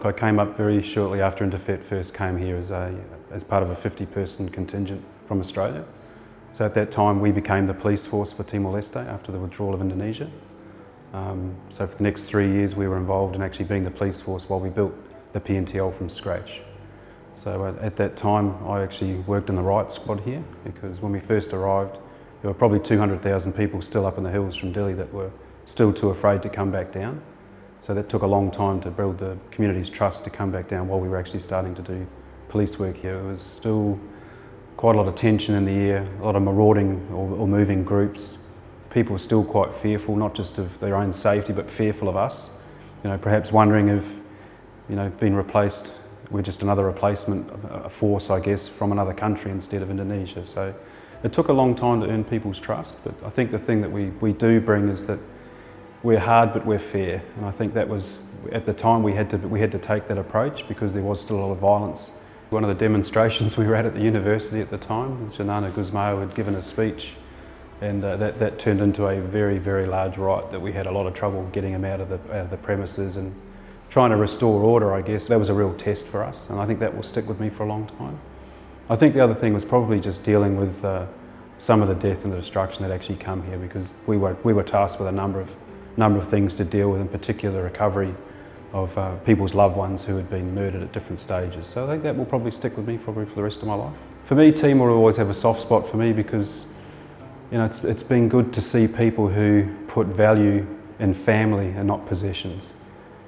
I came up very shortly after INTERFET first came here as part of a 50-person contingent from Australia. So at that time we became the police force for Timor-Leste after the withdrawal of Indonesia. So for the next 3 years we were involved in actually being the police force while we built the PNTL from scratch. So at that time I actually worked in the riot squad here, because when we first arrived there were probably 200,000 people still up in the hills from Dili that were still too afraid to come back down. So that took a long time to build the community's trust to come back down while we were actually starting to do police work here. It was still quite a lot of tension in the air, a lot of marauding or moving groups. People were still quite fearful, not just of their own safety, but fearful of us. Perhaps wondering if, being replaced, we're just another replacement, a force, I guess, from another country instead of Indonesia. So it took a long time to earn people's trust, but I think the thing that we do bring is that we're hard but we're fair, and I think that was, at the time we had to take that approach because there was still a lot of violence. One of the demonstrations we were at the university at the time, Janana Guzmao had given a speech, and that turned into a very, very large riot that we had a lot of trouble getting him out of the premises and trying to restore order, I guess. That was a real test for us, and I think that will stick with me for a long time. I think the other thing was probably just dealing with some of the death and the destruction that actually come here, because we were tasked with a number of things to deal with, in particular the recovery of people's loved ones who had been murdered at different stages. So I think that will probably stick with me probably for the rest of my life. For me, Timor will always have a soft spot for me because it's been good to see people who put value in family and not possessions.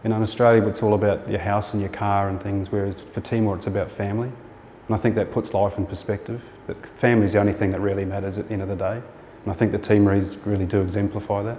In Australia it's all about your house and your car and things, whereas for Timor it's about family. And I think that puts life in perspective. But family is the only thing that really matters at the end of the day. And I think the Timorese really do exemplify that.